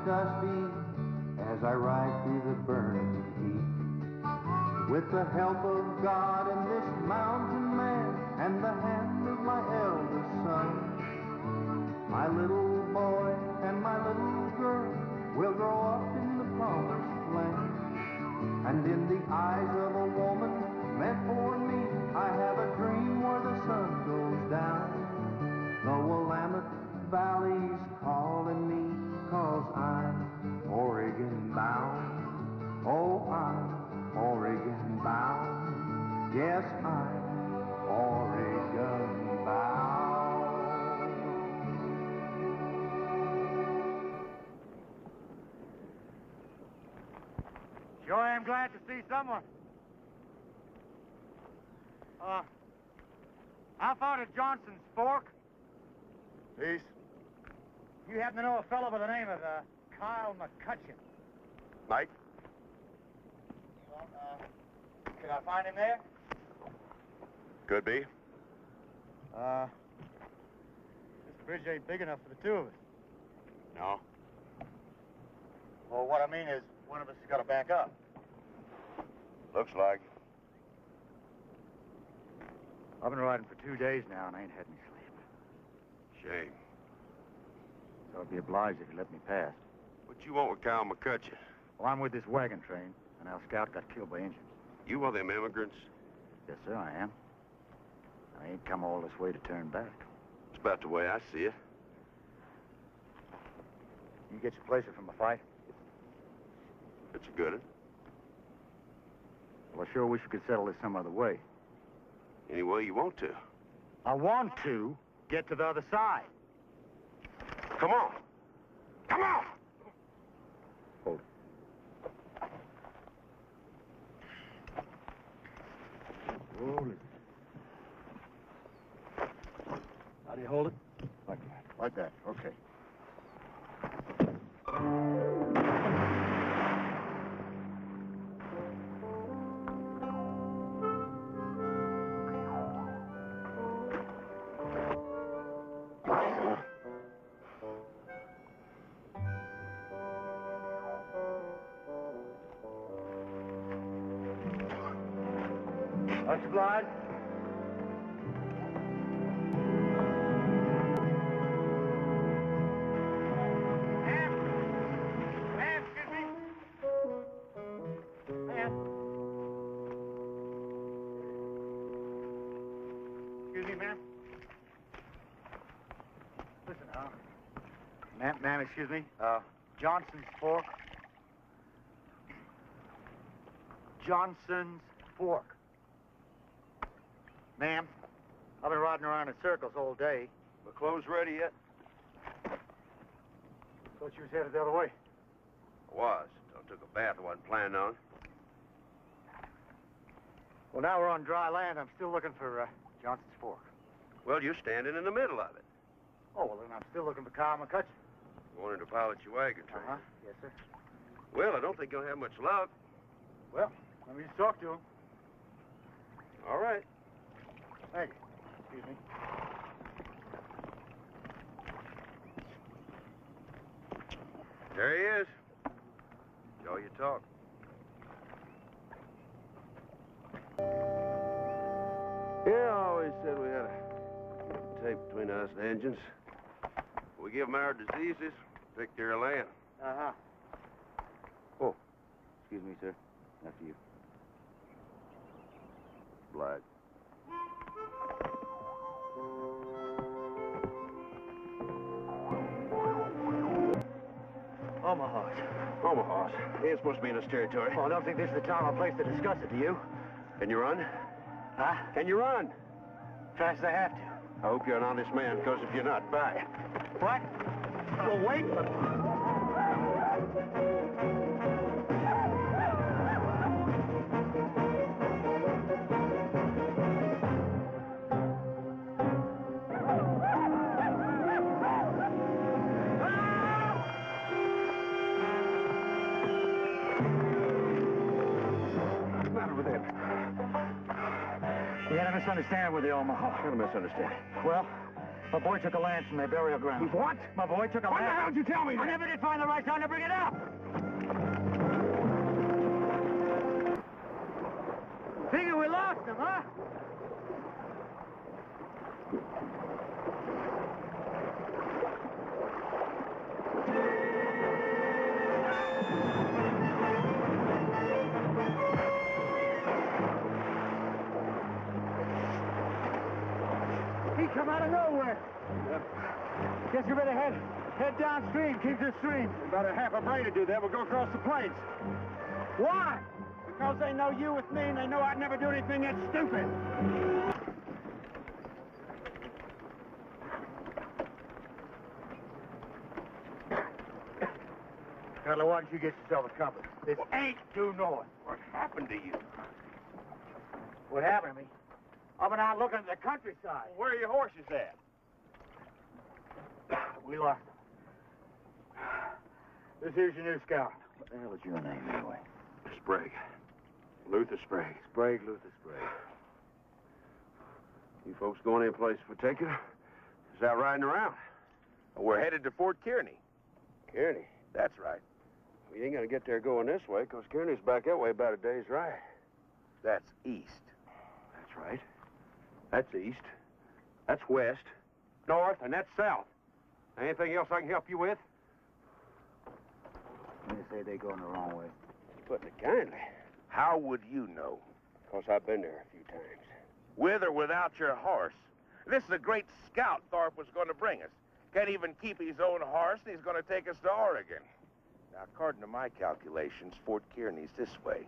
dusty as I ride through the burning heat. With the help of God and this mountain man and the hand of my eldest son, my little boy and my little girl will grow up in the promised land. And in the eyes of a woman meant for me, I have a dream where the sun goes down. The Willamette Valley's calling me, 'cause I'm Oregon bound. Oh, I'm Oregon bound. Yes, I'm Oregon bound. Sure am glad to see someone. How far to Johnson's Fork? Peace. You happen to know a fellow by the name of Kyle McCutcheon? Mike? Well, can I find him there? Could be. This bridge ain't big enough for the two of us. No. Well, what I mean is, one of us has got to back up. Looks like. I've been riding for 2 days now, and I ain't had any sleep. Shame. So I'd be obliged if you let me pass. What you want with Kyle McCutcheon? Well, I'm with this wagon train, and our scout got killed by Indians. You one of them immigrants? Yes, sir, I am. I ain't come all this way to turn back. It's about the way I see it. You get your placer from a fight? It's a good one. Well, I sure wish we could settle this some other way. Any way you want to. I want to get to the other side. Come on. Come on! Hold it. Hold it. How do you hold it? Like that. Like that. Okay. Much obliged. Ma'am, excuse me. Ma'am. Excuse me, ma'am. Listen, ma'am, excuse me. Johnson's Fork. Johnson's Fork. Ma'am, I've been riding around in circles all day. The clothes ready yet? Thought you was headed the other way. I was. I took a bath I wasn't planning on. Well, now we're on dry land. I'm still looking for Johnson's Fork. Well, you're standing in the middle of it. Oh, well, then I'm still looking for Kyle McCutcheon. Wanting to pilot your wagon train. Uh-huh. Yes, sir. Well, I don't think you'll have much luck. Well, let me just talk to him. All right. Thank you. Excuse me. There he is. Show you talk. Yeah, I always said we had a tape between us and Indians. We give them our diseases, pick their land. Uh-huh. Oh, excuse me, sir. After you. Black. Omaha's. Omaha's. Ain't supposed to be in this territory. Oh, I don't think this is the time or place to discuss it, do you? Can you run? Huh? Can you run? Fast as I have to. I hope you're an honest man, because if you're not, bye. What? Well, wait. We had a misunderstanding with the Omaha. What a misunderstanding. Well, My boy took a lance from their burial ground. What? My boy took a lance. When the hell did you tell me that? I never did find the right time to bring it up. Figure we lost him, huh? He come out of nowhere. Yep. Guess you better head downstream. Keep this stream. About a half a brain to do that. We'll go across the plains. Why? Because they know you with me, and they know I'd never do anything that stupid. Cutler, why don't you get yourself a compass? This ain't due north. What happened to you? What happened to me? I've been out looking at the countryside. Where are your horses at? We lost them. This here's your new scout. What the hell is your name, anyway? Sprague. Luther Sprague. Sprague, Luther Sprague. You folks going any place particular? Is that riding around? We're headed to Fort Kearney. Kearney? That's right. We ain't gonna get there going this way, because Kearney's back that way about a day's ride. That's east. That's right. That's east. That's west. North, and that's south. Anything else I can help you with? You say they going the wrong way. Putting it kindly. How would you know? Because I've been there a few times. With or without your horse. This is a great scout Thorpe was going to bring us. Can't even keep his own horse, and he's going to take us to Oregon. Now, according to my calculations, Fort Kearney's this way.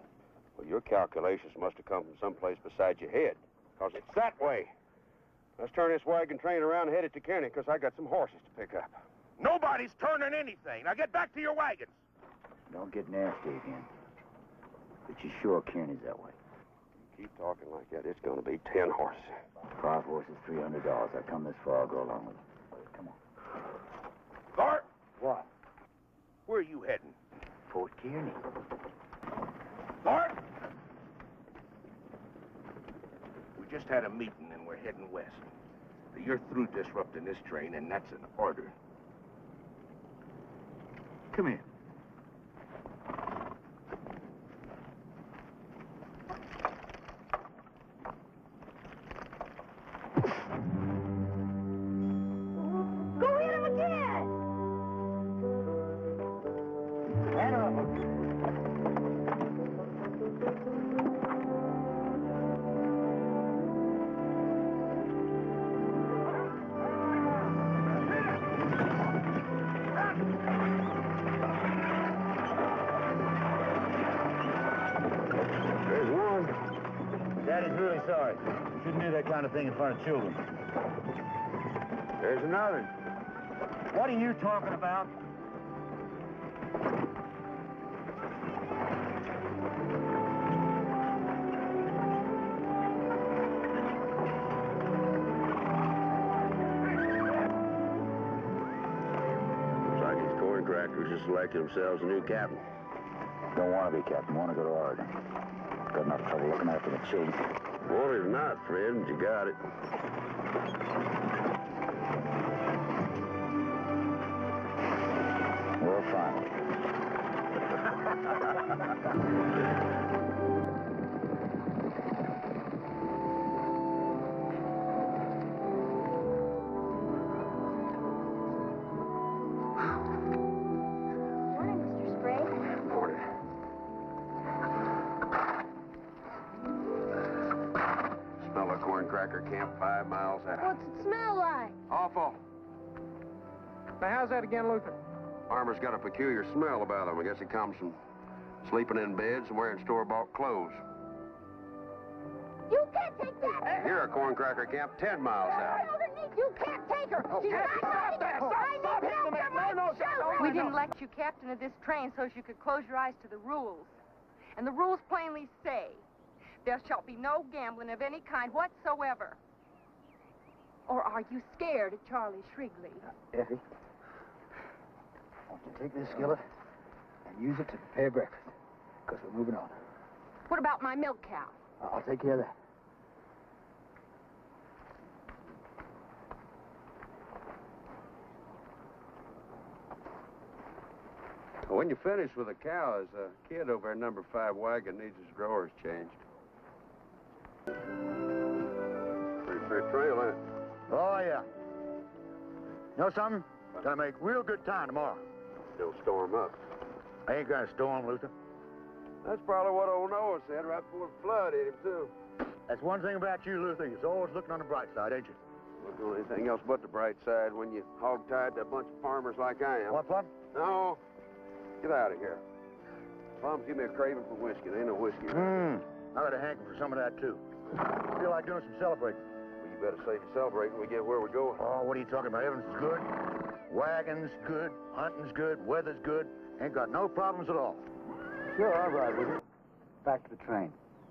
Well, your calculations must have come from someplace beside your head. Because it's that way. Let's turn this wagon train around and head it to Kearney, because I got some horses to pick up. Nobody's turning anything. Now get back to your wagons. Don't get nasty again. But you sure Kearney's that way? You keep talking like that, it's going to be 10 horses. 5 horses, $300. I come this far, I'll go along with you. Come on. Thorpe, What? where are you heading? Fort Kearney. Thorpe! We just had a meeting and we're heading west. You're through disrupting this train, and that's an order. Come here. Go hit him again! Hand her up. There's one. Daddy's really sorry. You shouldn't do that kind of thing in front of children. There's another. What are you talking about? Looks like these corn crackers just selected themselves a new captain. Don't want to be captain. Want to go to Oregon. Got enough trouble looking after the chief. Well, it's not, friend. You got it. We'll find it. Morning, Mr. Sprague. Morning. Smell a corn cracker camp 5 miles out. What's it smell like? Awful. Now, how's that again, Luther? Farmer's got a peculiar smell about him. I guess it comes from sleeping in beds and wearing store-bought clothes. You can't take that! You're a corn cracker camp 10 miles out. You can't take her! She's not going to I need help from my children! We didn't elect you captain of this train so you could close your eyes to the rules. And the rules plainly say, there shall be no gambling of any kind whatsoever. Or are you scared of Charlie Shrigley? Effie, I want you to take this skillet and use it to prepare breakfast. Because we're moving on. What about my milk cow? I'll take care of that. When you finish with the cows, a kid over at number 5 wagon needs his drawers changed. Pretty fair trail, ain't it? Oh, yeah. You know something? Gonna make real good time tomorrow. Still storm up. I ain't gonna storm, Luther. That's probably what old Noah said right before the flood hit him, too. That's one thing about you, Luther. You're always looking on the bright side, ain't you? Looking on anything else but the bright side when you hog-tied to a bunch of farmers like I am. What, Plum? No. Get out of here. Plum, give me a craving for whiskey. There ain't no whiskey. I got a hankering for some of that, too. I feel like doing some celebrating. Well, you better save your celebrating when we get where we're going. Oh, what are you talking about? Everything's good. Wagon's good. Hunting's good. Weather's good. Ain't got no problems at all. Sure, I'll ride with you. Back to the train.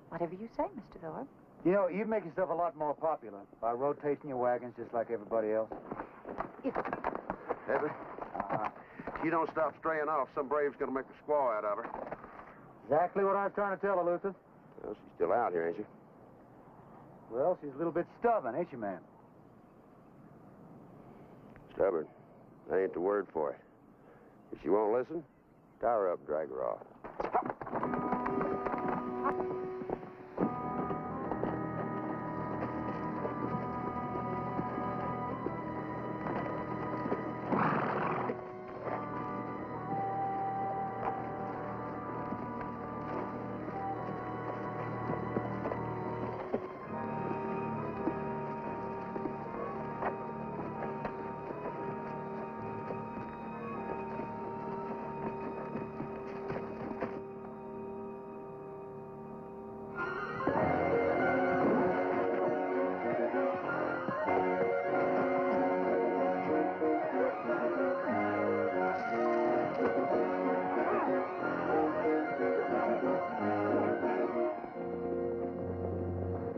Whatever you say, Mr. Thorpe. You know, you'd make yourself a lot more popular by rotating your wagons just like everybody else. Heavy? If you don't stop straying off, some brave's gonna make a squaw out of her. Exactly what I was trying to tell her, Luther. Well, she's still out here, ain't she? Well, she's a little bit stubborn, ain't she, ma'am? Stubborn. That ain't the word for it. If she won't listen, tie her up and drag her off.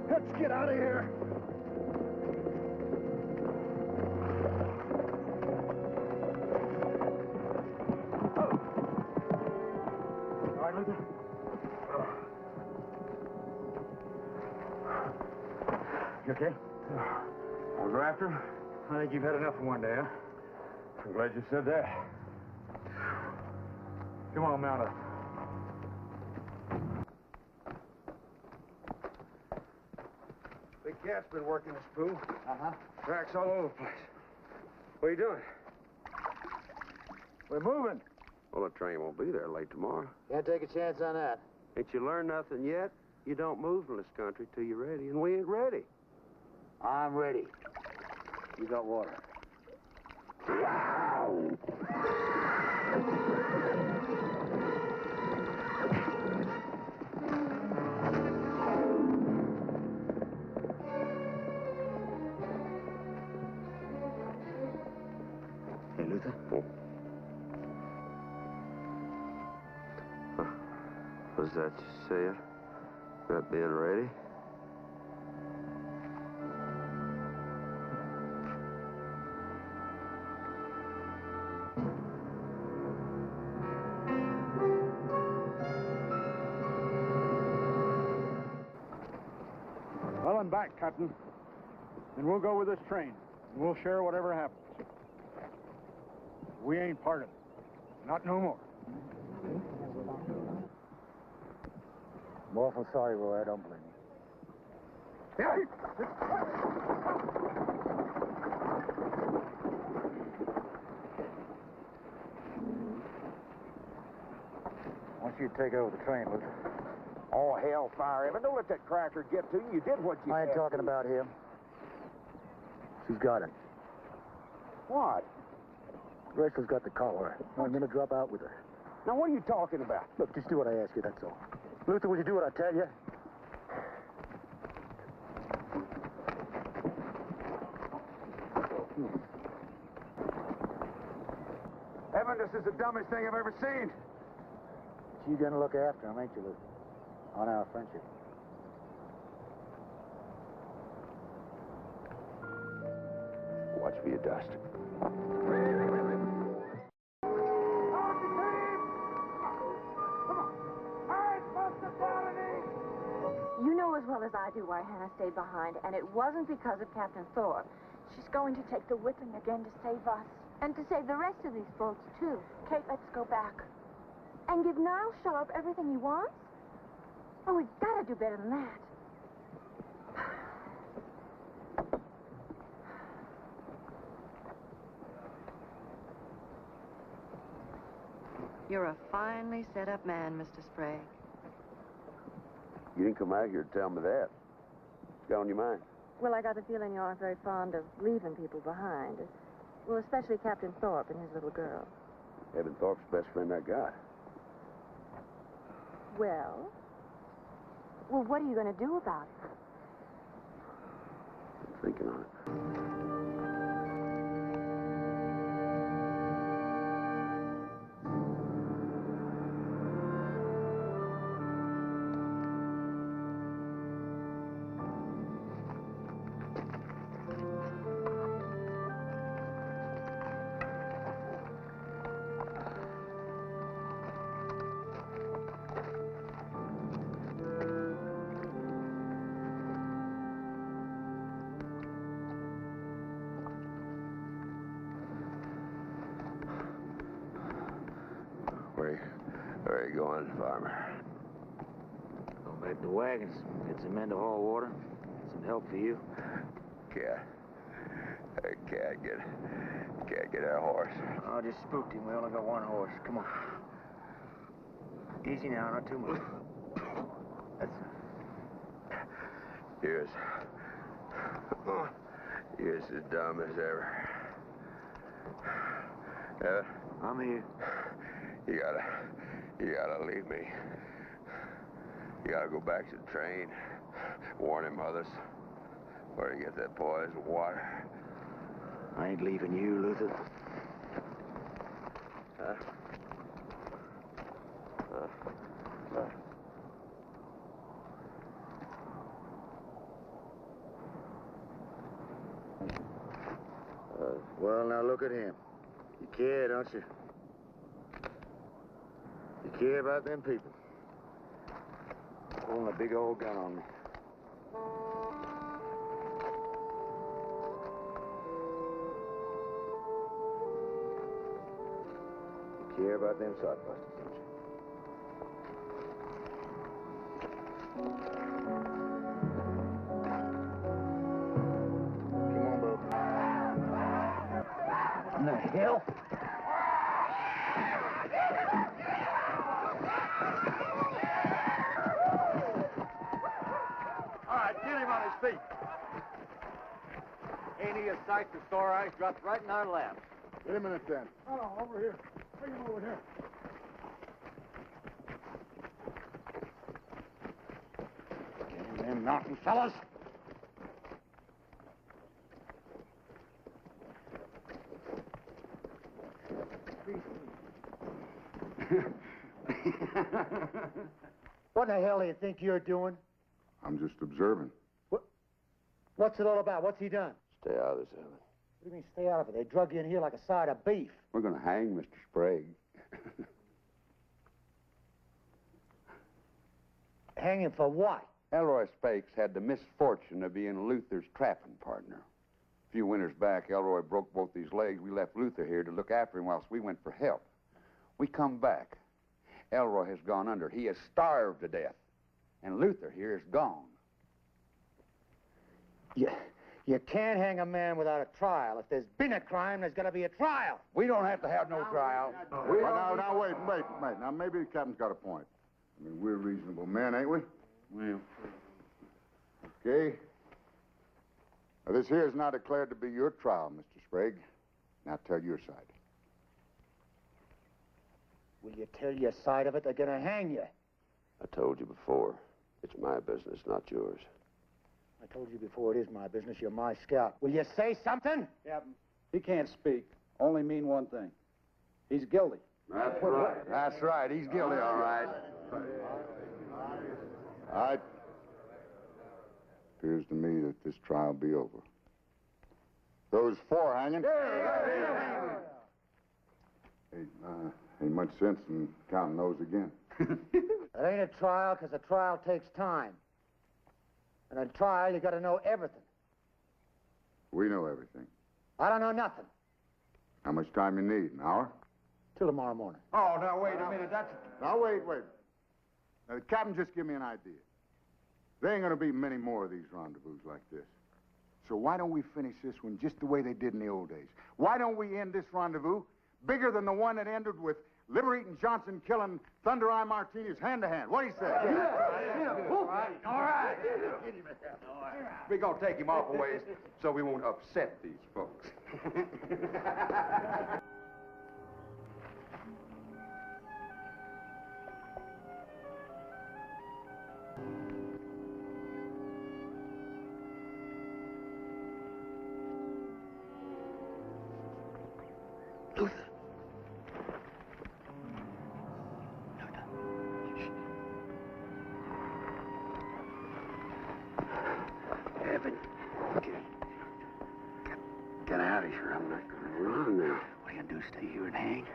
Let's get out of here. All right, Luther. You okay? I'll go after him. I think you've had enough for one day, huh? I'm glad you said that. Come on, mount up. Big cat's been working this pool. Uh-huh. Tracks all over the place. What are you doing? We're moving. Well, the train won't be there late tomorrow. Can't take a chance on that. Ain't you learned nothing yet? You don't move in this country till you're ready, and we ain't ready. I'm ready. You got water. Hey, Luther. Was that you said? About being ready? Well, I'm back, Captain. And we'll go with this train. And we'll share whatever happens. We ain't part of it. Not no more. I'm awful sorry, Roy. I don't blame you. I want you to take over the train, Luther. Oh, hellfire, Evan. Don't let that cracker get to you. You did what you I ain't had talking to. about him. She's got it. What? Rachel's got the cholera. I'm going to drop out with her. Now, what are you talking about? Look, just do what I ask you, that's all. Luther, will you do what I tell you? Evan, this is the dumbest thing I've ever seen. You're going to look after him, ain't you, Luther? On our friendship. Watch for your dust. You know as well as I do why Hannah stayed behind, and it wasn't because of Captain Thorpe. She's going to take the whipping again to save us. And to save the rest of these folks, too. Kate, let's go back. And give Niall Sharp everything he wants? Oh, we've got to do better than that. You're a finely set-up man, Mr. Sprague. You didn't come out here to tell me that. What's got on your mind? Well, I got the feeling you aren't very fond of leaving people behind. Well, especially Captain Thorpe and his little girl. Evan Thorpe's the best friend I got. Well, what are you going to do about it? I'm thinking on it. Where are you going, farmer? Go back to the wagons, get some men to haul water, some help for you. Can't get our horse. Oh, just spooked him. We only got one horse. Come on. Easy now, not too much. That's... You're as dumb as ever. I'm here. You gotta leave me. You gotta go back to the train, warn them others, where you get that poison water. I ain't leaving you, Luther. Well, now look at him. You care, don't you? You care about them people. Pulling a big old gun on me. You care about them sodbusters, don't you? Come on, Bo. What the hell? All right, get him on his feet. Ain't he a sight to sore eyes? Dropped right in our lap. Get him in a tent. Oh, over here. Bring him over here. Get him in, mountain fellas. What the hell do you think you're doing? I'm just observing. What's it all about? What's he done? Stay out of this, Evan. What do you mean, stay out of it? They drug you in here like a side of beef. We're going to hang Mr. Sprague. Hang him for what? Elroy Spakes had the misfortune of being Luther's trapping partner. A few winters back, Elroy broke both his legs. We left Luther here to look after him whilst we went for help. We come back. Elroy has gone under. He is starved to death. And Luther here is gone. You can't hang a man without a trial. If there's been a crime, there's got to be a trial. We don't have to have no trial. Now, wait. Now, maybe the captain's got a point. I mean, we're reasonable men, ain't we? Well, Okay. Now, this here is now declared to be your trial, Mr. Sprague. Now, tell your side. Will you tell your side of it? They're going to hang you. I told you before, it's my business, not yours. I told you before, it is my business. You're my scout. Will you say something? Captain, he can't speak. Only mean one thing. He's guilty. That's right. That's right. He's guilty, all right. All right. Appears to me that this trial be over. Those four hanging. Ain't much sense in counting those again. It ain't a trial, because a trial takes time. And a trial, you got to know everything. We know everything. I don't know nothing. How much time you need? An hour? Till tomorrow morning. Oh, now, wait a minute. Now, wait. Now, the captain just give me an idea. There ain't gonna be many more of these rendezvous like this. So why don't we finish this one just the way they did in the old days? Why don't we end this rendezvous bigger than the one that ended with Liver-Eating Johnson killing Thunder Eye Martinez hand to hand? What do you say? All right. We're going to take him off a ways so we won't upset these folks. Luther. Evan, get out of here. I'm not going to run now. What are you going to do, stay here and hang?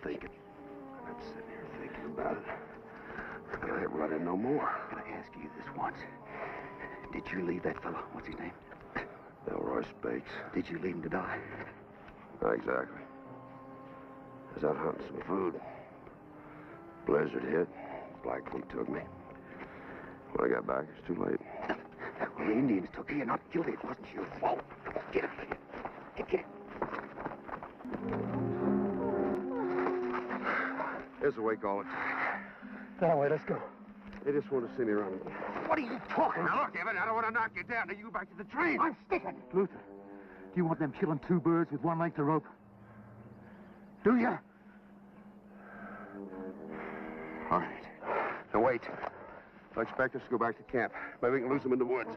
I'm sitting here thinking about it. I ain't running no more. Can I ask you this once? Did you leave that fellow? What's his name? Elroy Spakes. Did you leave him to die? Not exactly. I was out hunting some food. Blizzard hit. Blackfoot took me. When I got back, it was too late. Well, the Indians took you. You're not guilty. It wasn't your fault. Get up here. Get. Here's the way call it. That way, let's go. They just want to see me run again. What are you talking about? Now, look, Evan, I don't want to knock you down. Now, you go back to the train. I'm sticking. Luther, do you want them killing two birds with one length of rope? Do you? All right. Now, wait. I expect us to go back to camp. Maybe we can lose them in the woods.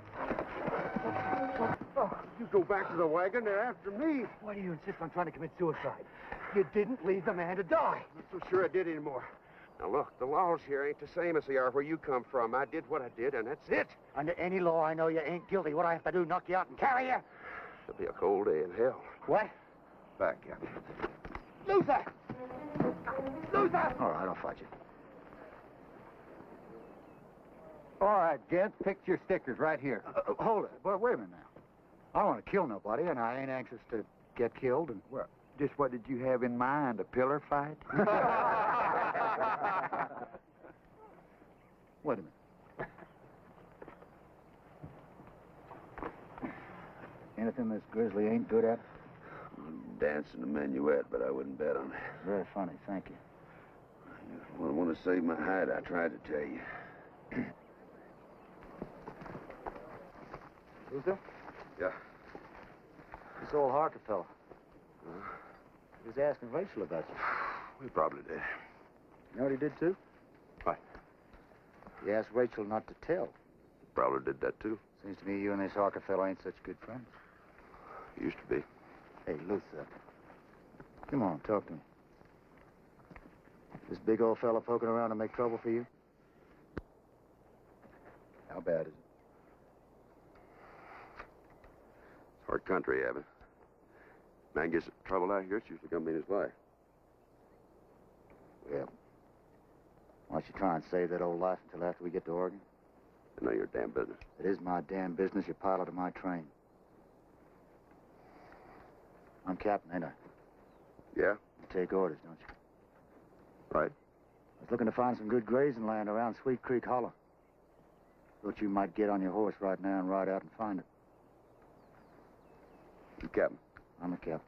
Oh, you go back to the wagon. They're after me. Why do you insist on trying to commit suicide? You didn't leave the man to die. I'm not so sure I did anymore. Now, look, the laws here ain't the same as they are where you come from. I did what I did, and that's it. Under any law, I know you ain't guilty. What I have to do, knock you out and carry you? It'll be a cold day in hell. What? Back, Captain. Luther! Luther! All right, I'll fight you. All right, gents, pick your stickers right here. Hold it. But wait a minute now. I don't want to kill nobody, and I ain't anxious to get killed. And Well, just what did you have in mind, a pillar fight? Wait a minute. Anything this grizzly ain't good at? Dancing the minuet, but I wouldn't bet on it. Very funny, thank you. Well, I want to save my hide. I tried to tell you. Luther? Yeah. This old Harker fella. He was asking Rachel about you. We probably did. You know what he did, too? What? He asked Rachel not to tell. Probably did that, too. Seems to me you and this Harker fellow ain't such good friends. Used to be. Hey, Luther. Come on, talk to me. This big old fella poking around to make trouble for you? How bad is it? It's hard country, Evan. Man gets in trouble out here, it's usually gonna mean his life. Well, why don't you try and save that old life until after we get to Oregon? It's none of your damn business. It is my damn business. You're pilot of my train. I'm captain, ain't I? Yeah? You take orders, don't you? Right. I was looking to find some good grazing land around Sweet Creek Hollow. Thought you might get on your horse right now and ride out and find it. You captain. I'm a captain.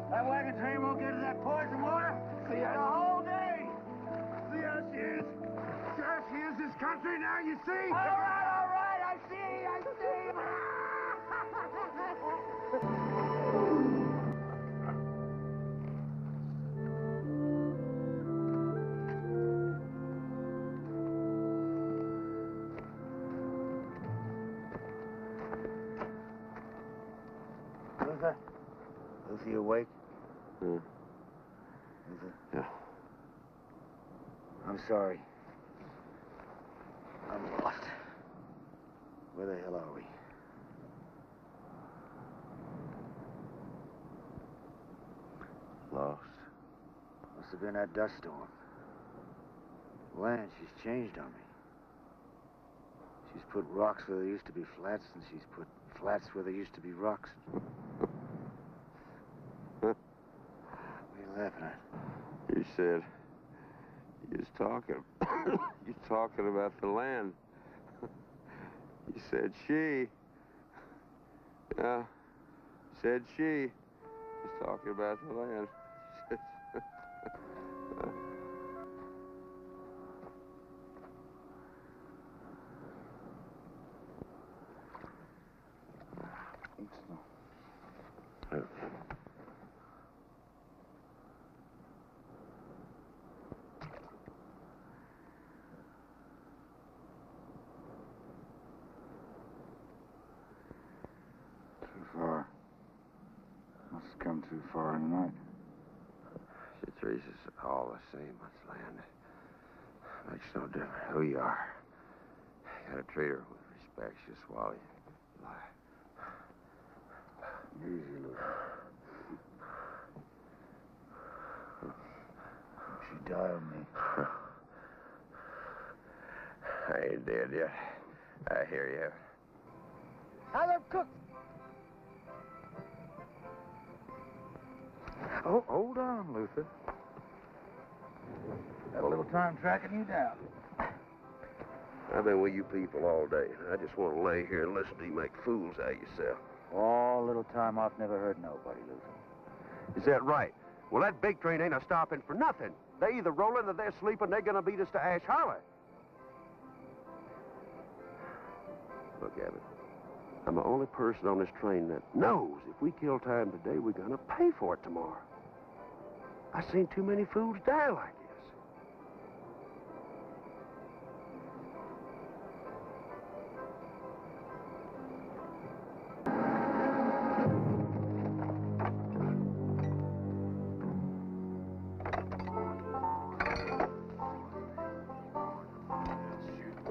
That wagon train won't get to that poison water. See ya the whole day. See how she is. Sure she is this country now, you see? All right, I see. Luther? Luther, you awake? Huh? Luther? Yeah. I'm sorry. I'm lost. Where the hell are we? Lost. Must have been that dust storm. Land, she's changed on me. She's put rocks where there used to be flats, and she's put flats where there used to be rocks. What are you laughing at? You said you was talking. You talking about the land. You said she. Yeah. Said she. She's talking about the land. Too far. Must have come too far in the night. She treats us all the same, much land. Makes no difference who you are. You gotta treat her with respect. She'll swallow you. Lie. Easy, Luther. She died on me. I ain't dead yet. I hear you. Now they're cooked. Oh, hold on, Luther. Had a little time tracking you down. I've been with you people all day. I just want to lay here and listen to you make fools out of yourself. All little time I've never heard nobody, Luther. Is that right? Well, that big train ain't a stopping for nothing. They either rolling or they're sleeping. They're gonna beat us to Ash Hollow. Look, Abbott, I'm the only person on this train that knows if we kill time today, we're gonna pay for it tomorrow. I've seen too many fools die like this.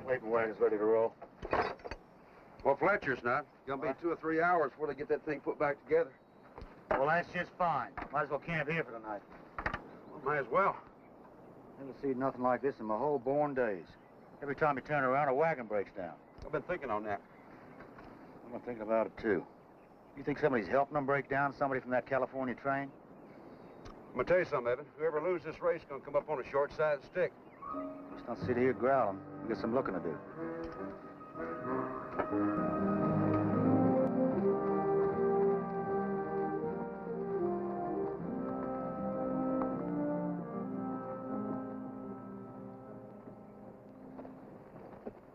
Paper wagon's ready to roll. Well, Fletcher's not. It's gonna be 2 or 3 hours before they get that thing put back together. Well, that's just fine. Might as well camp here for the night. Well, might as well. Never seen nothing like this in my whole born days. Every time you turn around, a wagon breaks down. I've been thinking on that. I've been thinking about it, too. You think somebody's helping them break down? Somebody from that California train? I'm gonna tell you something, Evan. Whoever loses this race is gonna come up on a short-sided stick. Let's not sit here growling. We got some looking to do.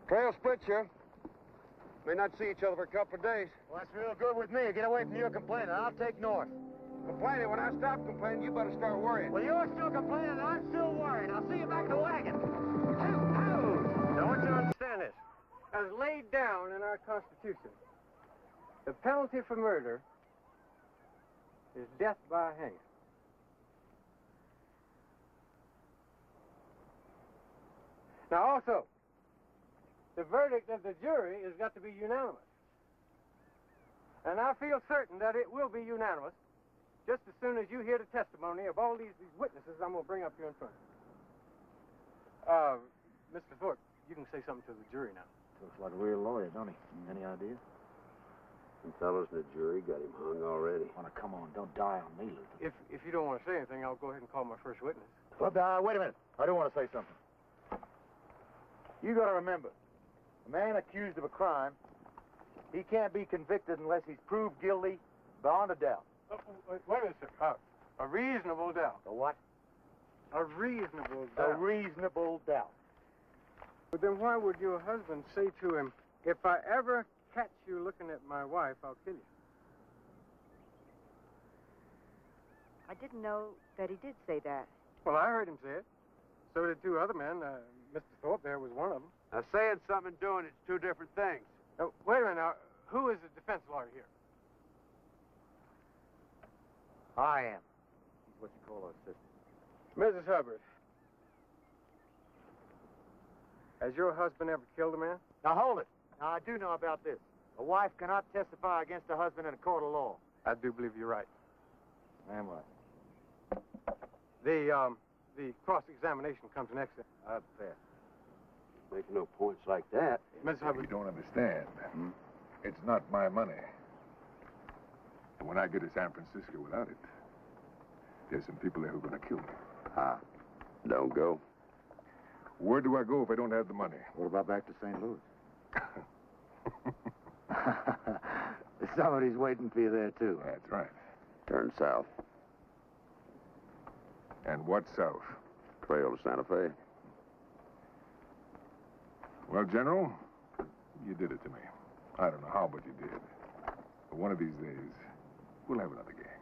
Trail split you. May not see each other for a couple of days. Well, that's real good with me. Get away from your complaining. I'll take north. Complaining? When I stop complaining, you better start worrying. Well, you're still complaining, and I'm still worried. I'll see you back in the wagon. Now, I want you to understand this. As laid down in our Constitution, the penalty for murder is death by hanging. Now, also, the verdict of the jury has got to be unanimous. And I feel certain that it will be unanimous just as soon as you hear the testimony of all these witnesses I'm going to bring up here in front of you. Mr. Thorpe, you can say something to the jury now. Looks like a real lawyer, don't he? Any idea? Some fellows in the jury got him hung already. Oh, now, come on. Don't die on me, Luther. If you don't want to say anything, I'll go ahead and call my first witness. Well, wait a minute. I do want to say something. You got to remember, a man accused of a crime, he can't be convicted unless he's proved guilty beyond a doubt. Wait a minute, sir. A reasonable doubt. A what? A reasonable doubt. A reasonable doubt. But then why would your husband say to him, if I ever catch you looking at my wife, I'll kill you? I didn't know that he did say that. Well, I heard him say it. So did 2 other men. Mr. Thorpe there was one of them. Now, saying something and doing it's 2 different things. Wait a minute now. Who is the defense lawyer here? I am. He's what you call our sister. Mrs. Hubbard, has your husband ever killed a man? Now, hold it. Now, I do know about this. A wife cannot testify against her husband in a court of law. I do believe you're right. I am right. The cross-examination comes next. Fair. Making no points like that. Mrs. Hubbard. You don't understand. It's not my money. And when I get to San Francisco without it, there's some people there who are going to kill me. Don't go. Where do I go if I don't have the money? What about back to St. Louis? Somebody's waiting for you there, too. That's right. Turn south. And what's south? Trail to Santa Fe. Well, General, you did it to me. I don't know how, but you did. But one of these days, we'll have another game.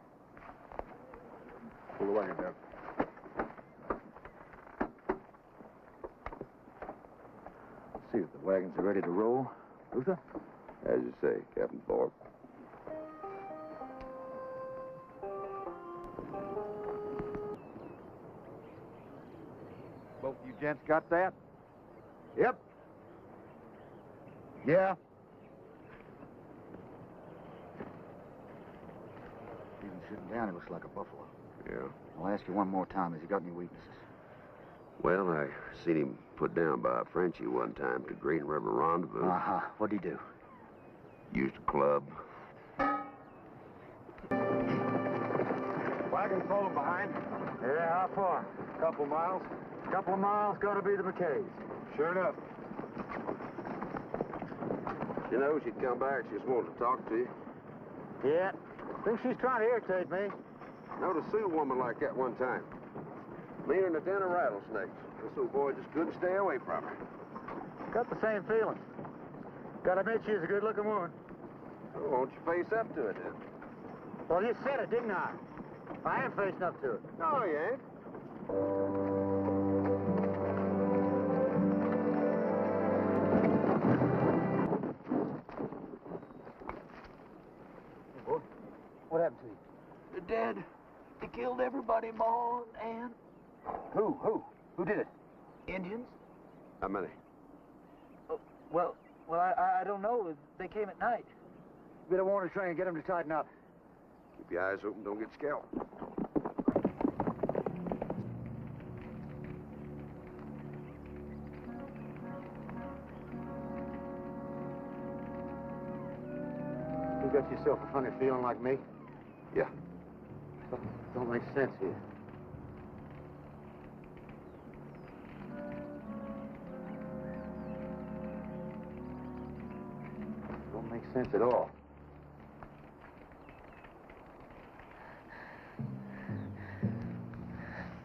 Pull the wagon down. See if the wagons are ready to roll. Luther? As you say, Captain Thorpe. Both you gents got that? Yep. Yeah. Even sitting down, he looks like a buffalo. Yeah. I'll ask you one more time. Has he got any weaknesses? Well, I seen him put down by a Frenchie one time to Green River Rendezvous. Uh-huh. What'd he do? Used a club. Wagon falling behind? Yeah, how far? Couple miles. Couple of miles, gotta be the McKays. Sure enough. She knows she'd come back. She just wanted to talk to you. Yeah. Think she's trying to irritate me. Know a Sioux woman like that one time. Meaner than a den of rattlesnakes. This old boy just couldn't stay away from her. Got the same feeling. Gotta admit she's a good-looking woman. Well, won't you face up to it, then? Well, you said it, didn't I? I am facing up to it. No, you ain't. What happened to you? They're dead. They killed everybody, Ma and Ann. Who? Who did it? Indians? How many? Well, I don't know. They came at night. Better warn the train, get them to tighten up. Keep your eyes open, don't get scalped. You got yourself a funny feeling like me? Yeah. Don't make sense here. Don't make sense at all.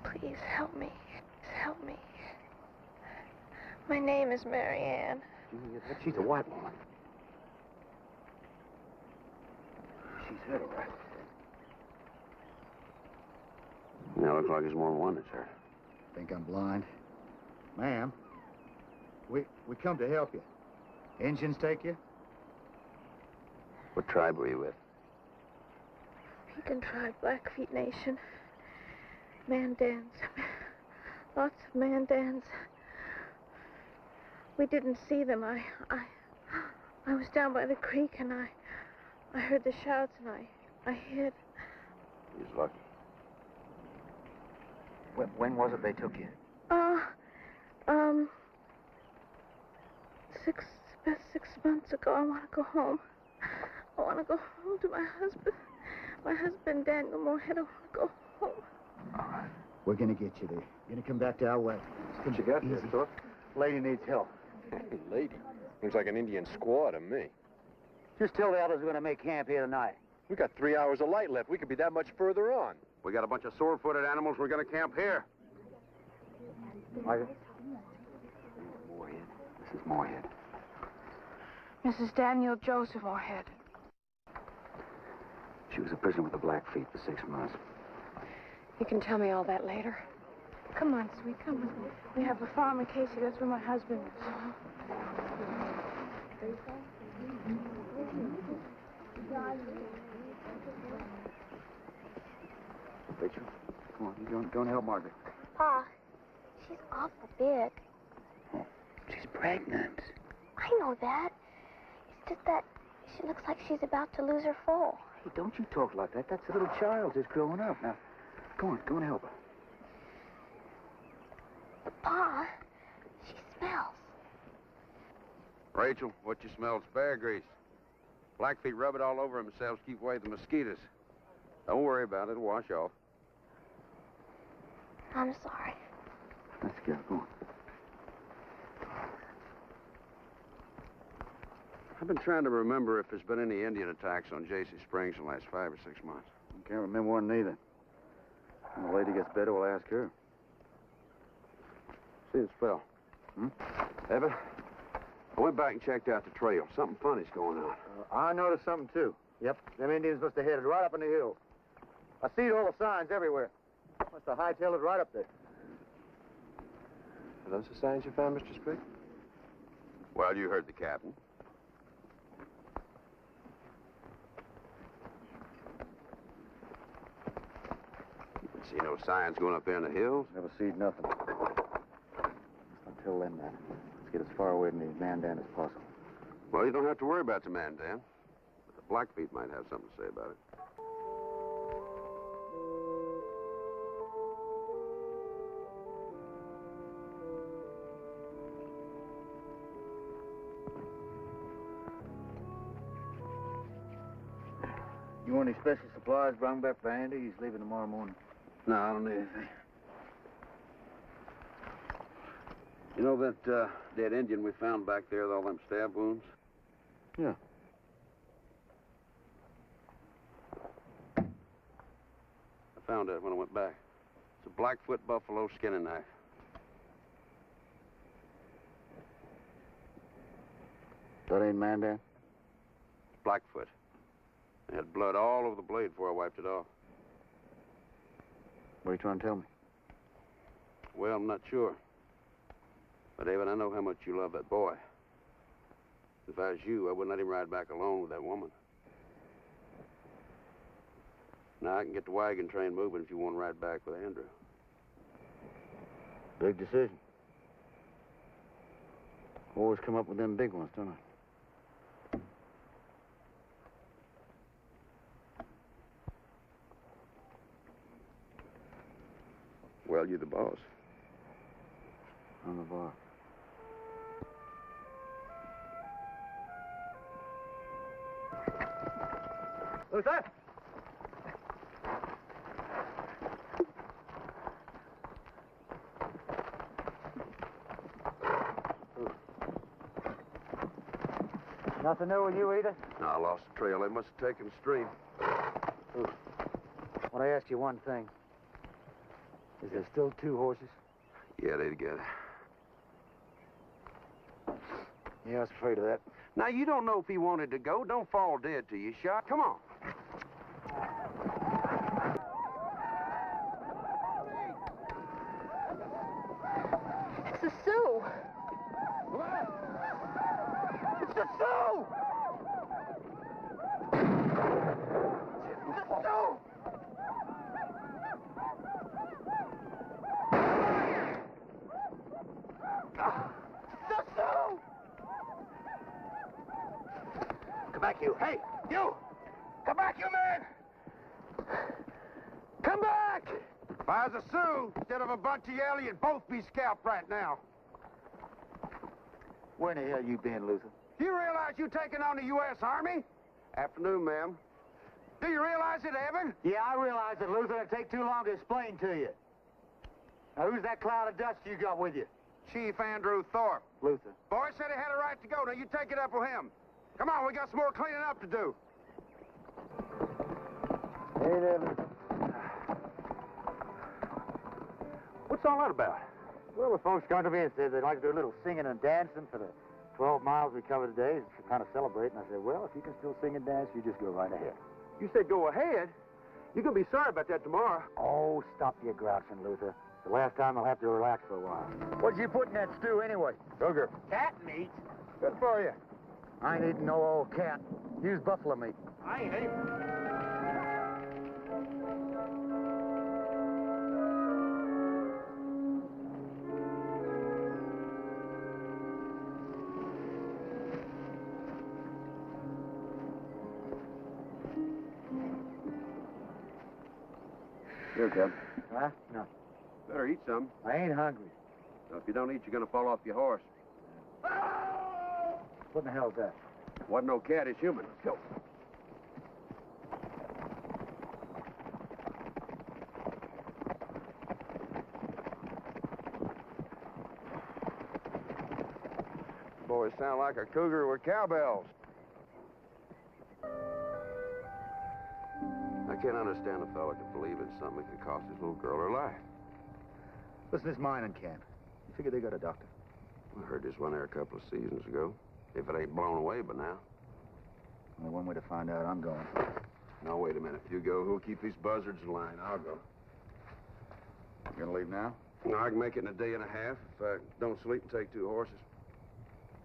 Please help me. Help me. My name is Mary Ann. She's a white woman. She's hurt, all right. Yeah, looks like there's more than one that's hurt. Think I'm blind? Ma'am, we come to help you. Injuns take you? What tribe were you with? Pekin tribe, Blackfeet Nation. Mandans. Lots of Mandans. We didn't see them. I was down by the creek and I heard the shouts and I hid. He's lucky. When was it they took you? About 6 months ago. I want to go home. I want to go home to my husband. My husband, Daniel Moorhead. I want to go home. All right. We're going to get you there. You're going to come back to our way. What you got there, Thorpe? Lady needs help. Hey, lady. Seems like an Indian squaw to me. Just tell the others we're going to make camp here tonight. We got 3 hours of light left. We could be that much further on. We got a bunch of sore-footed animals. We're going to camp here. Moorhead. This is Moorhead. Mrs. Daniel Joseph Moorhead. She was a prisoner with the Blackfeet for 6 months. You can tell me all that later. Come on, sweet, come on. We have a farm in Casey. That's where my husband is. Rachel, come on, you go and help Margaret. Pa, she's awful big. She's pregnant. I know that. It's just that she looks like she's about to lose her foal. Hey, don't you talk like that. That's a little child just growing up. Now, go on and help her. But Pa, she smells. Rachel, what you smell is bear grease. Blackfeet rub it all over themselves, keep away the mosquitoes. Don't worry about it, it'll wash off. I'm sorry. Let's go, go on. I've been trying to remember if there's been any Indian attacks on J.C. Springs in the last 5 or 6 months. I can't remember one neither. When the lady gets better, we'll ask her. See the spell. Evan, I went back and checked out the trail. Something funny's going on. I noticed something, too. Yep, them Indians must have headed right up in the hills. I see all the signs everywhere. Must have hightailed it right up there. Are those the signs you found, Mr. Sprigg? Well, you heard the captain. You didn't see no signs going up there in the hills? Never seen nothing. Until then, let's get as far away from these Mandan as possible. Well, you don't have to worry about the Mandan. But the Blackfeet might have something to say about it. You want any special supplies brought back for Andy? He's leaving tomorrow morning. No, I don't need anything. You know that dead Indian we found back there with all them stab wounds? Yeah. I found that when I went back. It's a Blackfoot buffalo skinning knife. That ain't Mandan? It's Blackfoot. It had blood all over the blade before I wiped it off. What are you trying to tell me? Well, I'm not sure. But, David, I know how much you love that boy. If I was you, I wouldn't let him ride back alone with that woman. Now, I can get the wagon train moving if you want to ride back with Andrew. Big decision. Always come up with them big ones, don't I? Well, you're the boss. I'm the boss. Who's that? Nothing new with you, Edith? No, I lost the trail. They must have taken the stream. Want to ask you one thing? Is there still 2 horses? Yeah, they together. Yeah, I was afraid of that. Now, you don't know if he wanted to go. Don't fall dead till you shot. Come on. It's the Sioux. What? It's the Sioux! The Sioux! The Sioux! Come back, you. Hey, you! Come back, you man! Come back! If I was a Sioux, instead of a bunch of yellow, you'd both be scalped right now. Where in the hell you been, Luther? Do you realize you're taking on the U.S. Army? Afternoon, ma'am. Do you realize it, Evan? Yeah, I realize it, Luther. It'll take too long to explain to you. Now, who's that cloud of dust you got with you? Chief Andrew Thorpe. Luther. Boy said he had a right to go. Now, you take it up with him. Come on, we got some more cleaning up to do. Hey there, Luther. What's all that about? Well, the folks come to me and said they'd like to do a little singing and dancing for the 12 miles we covered today to kind of celebrate. And I said, well, if you can still sing and dance, you just go right ahead. You said go ahead? You're going to be sorry about that tomorrow. Oh, stop your grouching, Luther. The last time I'll have to relax for a while. What'd you put in that stew anyway? Sugar. Cat meat? Good for you. I ain't eating no old cat. Use buffalo meat. I ain't able. Here, Cap. Huh? No. Better eat some. I ain't hungry. Now, if you don't eat, you're going to fall off your horse. What in the hell's that? Wasn't no cat, it's human. Let's go. Boys sound like a cougar with cowbells. I can't understand a fella can believe in something that could cost his little girl her life. Listen, this mining camp. You figure they got a doctor? I heard this one there a couple of seasons ago. If it ain't blown away by now. Only one way to find out. I'm going. Now, wait a minute. You go. Who'll keep these buzzards in line? I'll go. You gonna leave now? No, I can make it in a day and a half if I don't sleep and take 2 horses.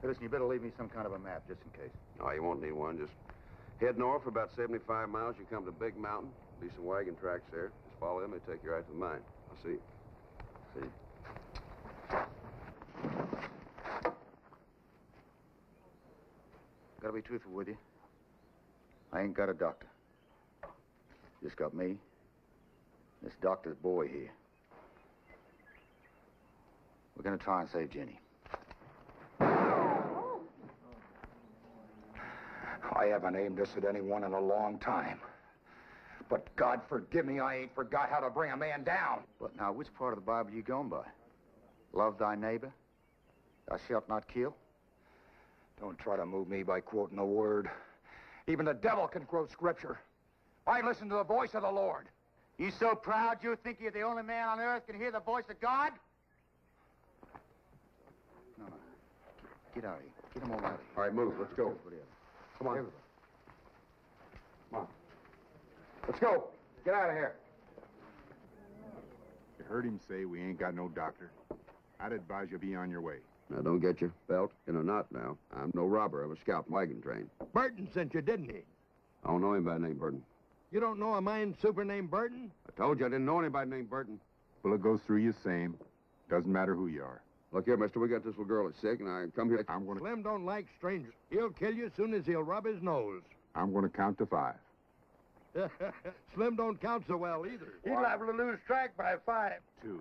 Hey, listen, you better leave me some kind of a map, just in case. No, you won't need one. Just head north for about 75 miles. You come to Big Mountain. Be some wagon tracks there. Just follow them. They take you right to the mine. I'll see you. See you. Gotta be truthful with you. I ain't got a doctor. Just got me. This doctor's boy here. We're gonna try and save Jenny. I haven't aimed this at anyone in a long time. But God forgive me, I ain't forgot how to bring a man down. But now, which part of the Bible you going by? Love thy neighbor? Thou shalt not kill? Don't try to move me by quoting a word. Even the devil can quote scripture. I listen to the voice of the Lord. You so proud you think you're the only man on earth can hear the voice of God? No. Get out of here. Get them all out of here. All right, move. Let's go. Come on. Everybody. Come on. Let's go. Get out of here. You heard him say we ain't got no doctor. I'd advise you be on your way. Now, don't get your belt in a knot now. I'm no robber. I'm a scout and wagon train. Burton sent you, didn't he? I don't know anybody named Burton. You don't know a mine super named Burton? I told you I didn't know anybody named Burton. Well, it goes through you same. Doesn't matter who you are. Look here, mister, we got this little girl that's sick, and I come here. Slim don't like strangers. He'll kill you as soon as he'll rub his nose. I'm going to count to 5. Slim don't count so well either. He's liable to lose track by 5. 2.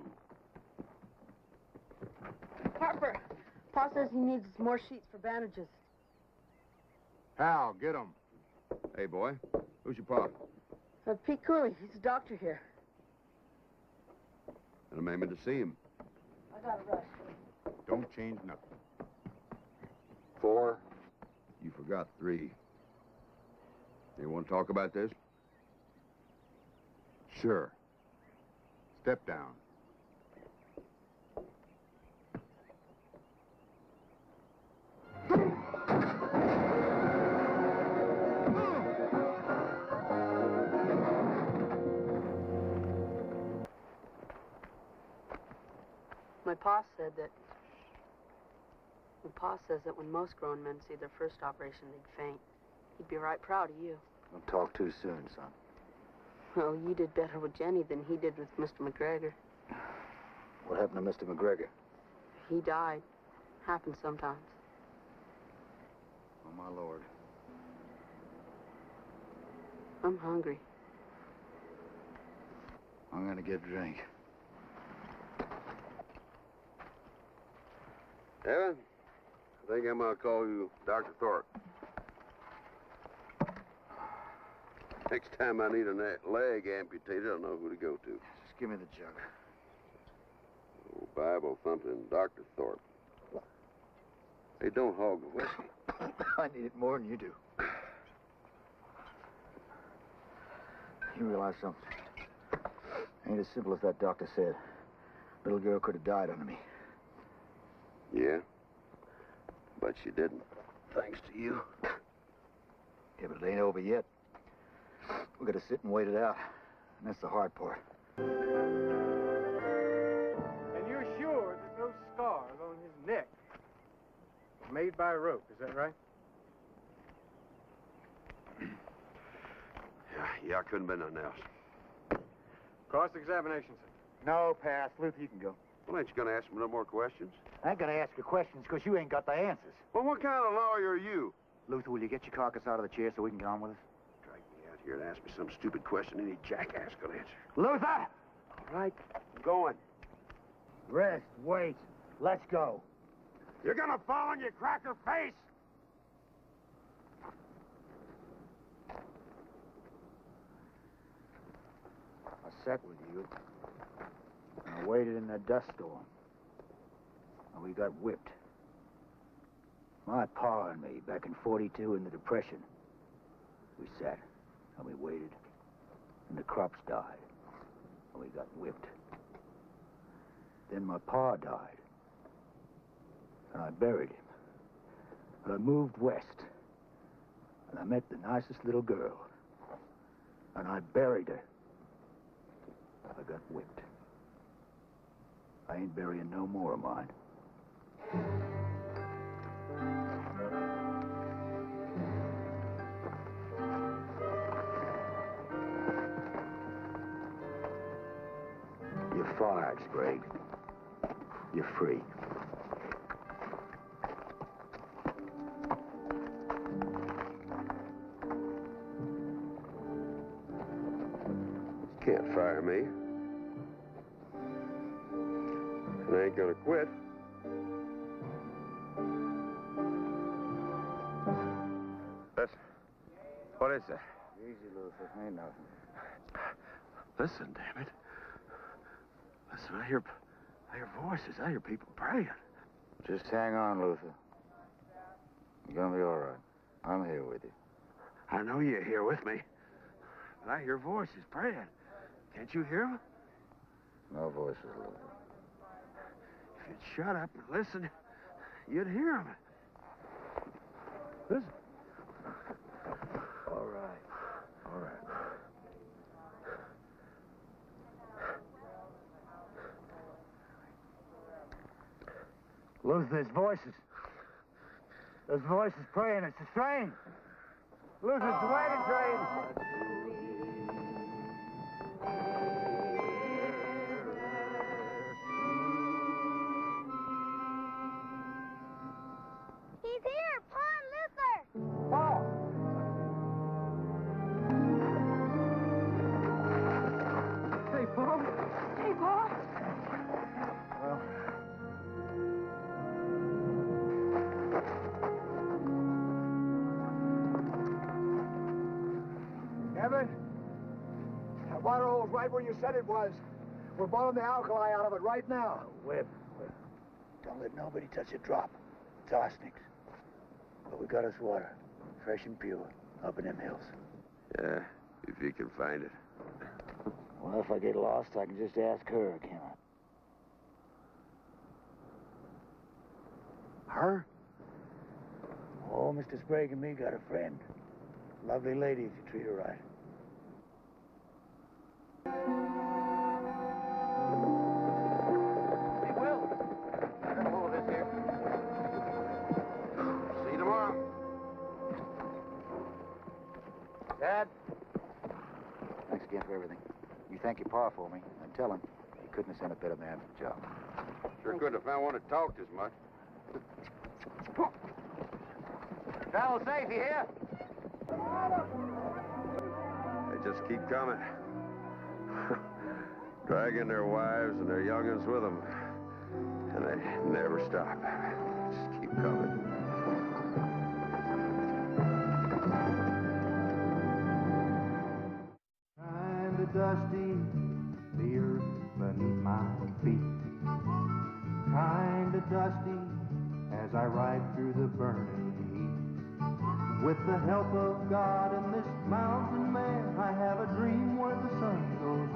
Harper, Pa says he needs more sheets for bandages. Hal, get him. Hey, boy, who's your pa? Pete Cooley, he's a doctor here. And I'm aiming to see him. I got a rush. Don't change nothing. 4. You forgot 3. You want to talk about this? Sure. Step down. My pa said that... My pa says that when most grown men see their first operation, they'd faint. He'd be right proud of you. Don't talk too soon, son. Well, you did better with Jenny than he did with Mr. McGregor. What happened to Mr. McGregor? He died. Happens sometimes. Oh, my Lord. I'm hungry. I'm gonna get a drink. Evan, I think I'm going to call you Dr. Thorpe. Next time I need a leg amputated, I'll know who to go to. Just give me the jug. Oh, Bible-thumping Dr. Thorpe. Hey, don't hog the whiskey. I need it more than you do. You realize something? Ain't as simple as that doctor said. Little girl could have died under me. Yeah? But she didn't. Thanks to you. Yeah, but it ain't over yet. We gotta sit and wait it out. And that's the hard part. And you're sure that those scars on his neck were made by a rope, is that right? Yeah, I couldn't have been nothing else. Cross-examination, sir. No, pass. Luther, you can go. Well, ain't you going to ask me no more questions? I ain't gonna ask you questions because you ain't got the answers. Well, what kind of lawyer are you? Luther, will you get your carcass out of the chair so we can get on with us? Drag me out here and ask me some stupid question any jackass could answer. Luther! Right, I'm going. Rest, wait. Let's go. You're gonna fall on your cracker face! I sat with you, and I waited in that dust storm. And we got whipped. My pa and me, back in 42 in the Depression. We sat, and we waited, and the crops died, and we got whipped. Then my pa died, and I buried him. And I moved west, and I met the nicest little girl, and I buried her. I got whipped. I ain't burying no more of mine. You're fired, Sprague. You're free. You can't fire me. And I ain't gonna quit. Listen. What is that? Easy, Luther. Ain't nothing. Listen, damn it. Listen, I hear voices. I hear people praying. Just hang on, Luther. You're gonna be all right. I'm here with you. I know you're here with me. But I hear voices praying. Can't you hear them? No voices, Luther. If you'd shut up and listen, you'd hear them. Listen. All right. All right. Luther, there's voices. There's voices praying. It's a train. Luther, it's the wagon train. He's here! Paul and Luther! Paul! Hey, Paul. Hey, Paul. Well, Evan, that water hole's right where you said it was. We're blowing the alkali out of it right now. Webb, don't let nobody touch a drop. It's arsenic. But we got us water, fresh and pure, up in them hills. Yeah, if you can find it. Well, if I get lost, I can just ask her, can't I? Her? Oh, Mr. Sprague and me got a friend. Lovely lady if you treat her right. Hey, Will. Get a hold of this here. See you tomorrow. Dad? Thanks again for everything. You thank your pa for me, and tell him he couldn't have sent a better man for the job. Sure couldn't have found one that talked as much. Travel safe, you hear? They just keep coming. Dragging their wives and their young'uns with them. And they never stop. Just keep coming. Kinda dusty, the earth beneath my feet. Kinda dusty as I ride through the burning heat. With the help of God and this mountain man, I have a dream where the sun goes